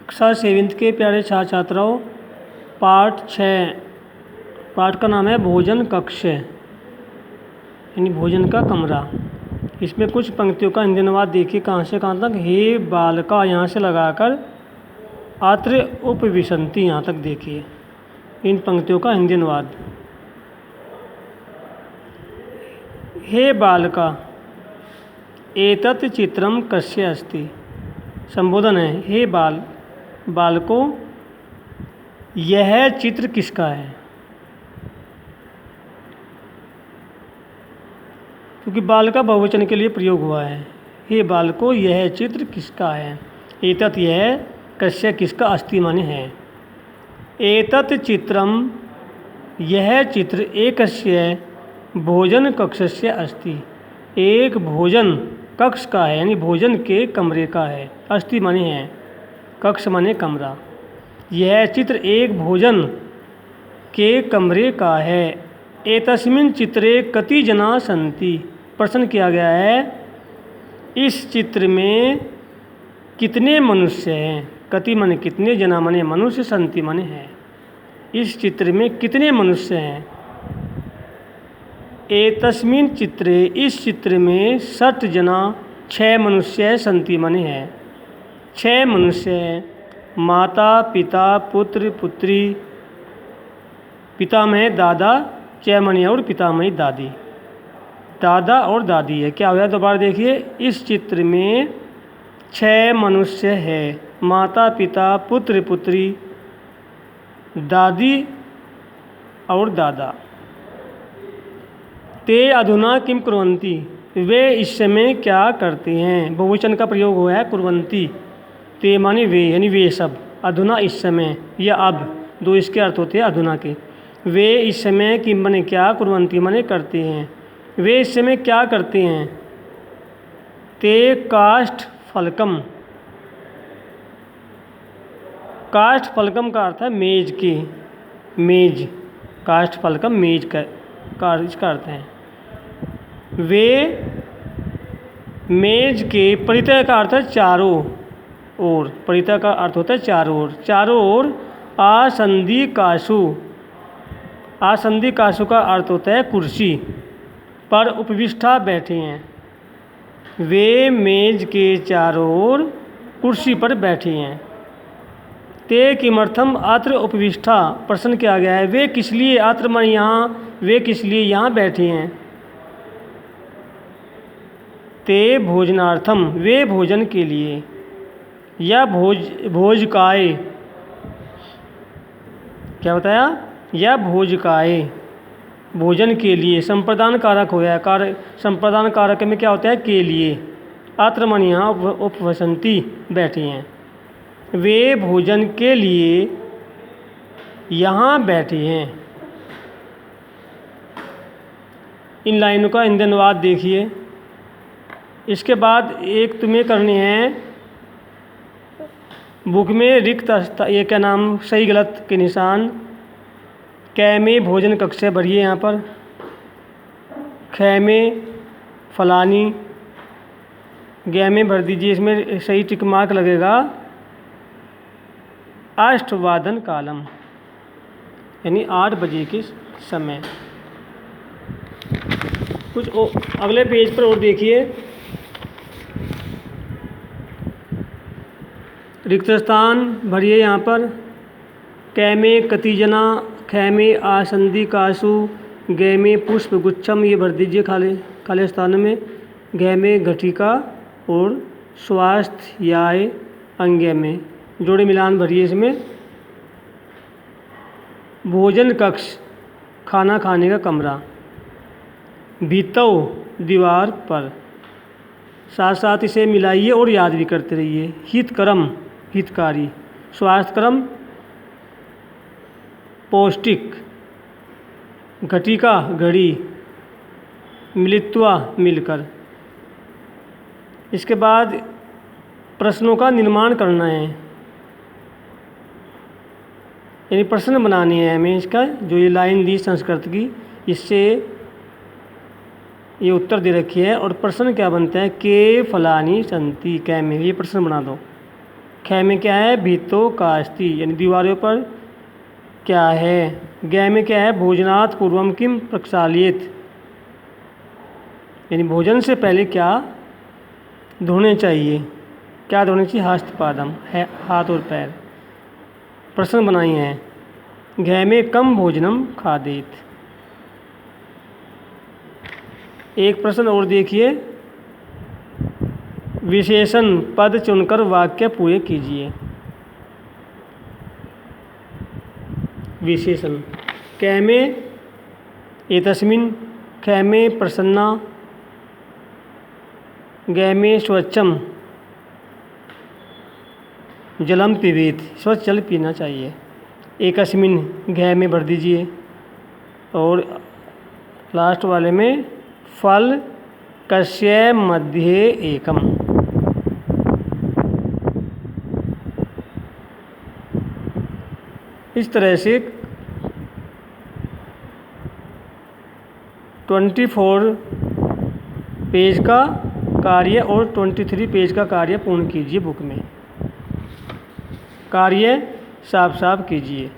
कक्षा सेवन्थ के प्यारे छात्र छात्राओं, पाठ 6 पाठ का नाम है भोजन कक्ष यानी भोजन का कमरा। इसमें कुछ पंक्तियों का हिंदी अनुवाद देखिए कहाँ से कहाँ तक। हे बालका यहाँ से लगाकर अत्र उपविशन्ति यहाँ तक देखिए इन पंक्तियों का हिंदी अनुवाद। हे बालका एतत् चित्रम कस्य अस्ति। संबोधन है, हे बालकों यह चित्र किसका है। क्योंकि बाल का बहुवचन के लिए प्रयोग हुआ है। हे बालकों यह चित्र किसका है। एतत् यह, कस्य किसका, अस्ति माने है। एतत् चित्रम यह चित्र एकस्य भोजन कक्षस्य अस्ति। एक भोजन कक्ष का है यानी भोजन के कमरे का है। अस्ति माने है, कक्ष माने कमरा। यह चित्र एक भोजन के कमरे का है। एतस्मिन् चित्रे कति जना सन्ति। प्रश्न किया गया है इस चित्र में कितने मनुष्य हैं। कति माने कितने, जना माने मनुष्य, सन्ति माने है। इस चित्र में कितने मनुष्य हैं। एतस्मिन् चित्रे इस चित्र में 60 जना, 6 मनुष्य सन्ति माने है। 6 मनुष्य हैं। माता पिता पुत्र पुत्री, पितामह दादा, चैमनी और पितामही दादी। दादा और दादी है। क्या हुआ दोबारा देखिए। इस चित्र में 6 मनुष्य है। माता पिता पुत्र पुत्री, दादी और दादा। ते अधुना किम कुर्वन्ति। वे इस समय क्या करते हैं। बहुवचन का प्रयोग हुआ है कुर्वन्ति। ते माने वे यानी वे सब। अधुना इस समय या अब, दो इसके अर्थ होते हैं अधुना के। वे इस समय की माने क्या, कुर्वन्ति माने करते हैं। वे इस समय क्या करते हैं। ते काष्ठ फलकम। काष्ठ फलकम का अर्थ है मेज के, मेज। काष्ठ फलकम मेज का इसका अर्थ है। वे मेज के, परितः का अर्थ है चारों ओर। परितः का अर्थ होता है चारों ओर। चारों ओर आसंदी कासु। आसंदी कासु का अर्थ होता है कुर्सी पर उपविष्टा बैठे हैं। वे मेज के चारों ओर कुर्सी पर बैठे हैं। ते किमर्थम अत्र उपविष्टा। प्रश्न किया गया है वे किस लिए, अत्र मन यहाँ, वे किस लिए यहाँ बैठे हैं। ते भोजनार्थम, वे भोजन के लिए। या भोजकाय, क्या बताया, या भोजकाय, भोजन के लिए। संप्रदान कारक होया, संप्रदान कारक में क्या होता है, के लिए। अत्र मन यहाँ उपवसन्ति, बैठे हैं। वे भोजन के लिए यहाँ बैठे हैं। इन लाइनों का हिंदी अनुवाद देखिए। इसके बाद एक तुम्हें करने हैं बुक में रिक्त ये क्या नाम, सही गलत के निशान। कै में भोजन कक्ष भरिए यहाँ पर। ख में फलानी, गै में भर दीजिए। इसमें सही टिक मार्क लगेगा। अष्टवादन कालम यानी 8 बजे के समय। कुछ अगले पेज पर और देखिए। रिक्त स्थान भरिए यहाँ पर। कै में कति जना, ख में आसंदी कासु, गै में पुष्प गुच्छम, ये भर दीजिए खाली स्थान में। घै में घटिका और स्वास्थ्य याय अंग्य में जोड़े मिलान भरिए इसमें। भोजन कक्ष, खाना खाने का कमरा। भीतव, दीवार पर। साथ साथ इसे मिलाइए और याद भी करते रहिए। हितकरम, हितकारी। स्वास्थ्यकरम, पौष्टिक। घटिका, घड़ी। मिलित्वा, मिलकर। इसके बाद प्रश्नों का निर्माण करना है यानी प्रश्न बनाने हैं हमें। इसका जो ये लाइन दी संस्कृत की, इससे ये उत्तर दे रखी है। और प्रश्न क्या बनता है, के फलानी संति, कै में, ये प्रश्न बना दो। ख में क्या है, भीतो कास्ति यानी दीवारों पर क्या है। ग में क्या है, भोजनात् पूर्वम किम प्रक्षाल्येत यानी भोजन से पहले क्या धोने चाहिए। क्या धोने चाहिए, हस्तपादम है, हाथ और पैर। प्रश्न बनाए हैं। घ में कम भोजनम खादेत। एक प्रश्न और देखिए, विशेषण पद चुनकर वाक्य पूरे कीजिए। विशेषण क में एतस्मिन्, ख में प्रसन्ना, ग में स्वच्छम जलम पिबेत स्वच्छ जल पीना चाहिए। एकस्मिन् घ में भर दीजिए और लास्ट वाले में फल कस्य मध्ये एकम। इस तरह से 24 पेज का कार्य और 23 पेज का कार्य पूर्ण कीजिए। बुक में कार्य साफ साफ कीजिए।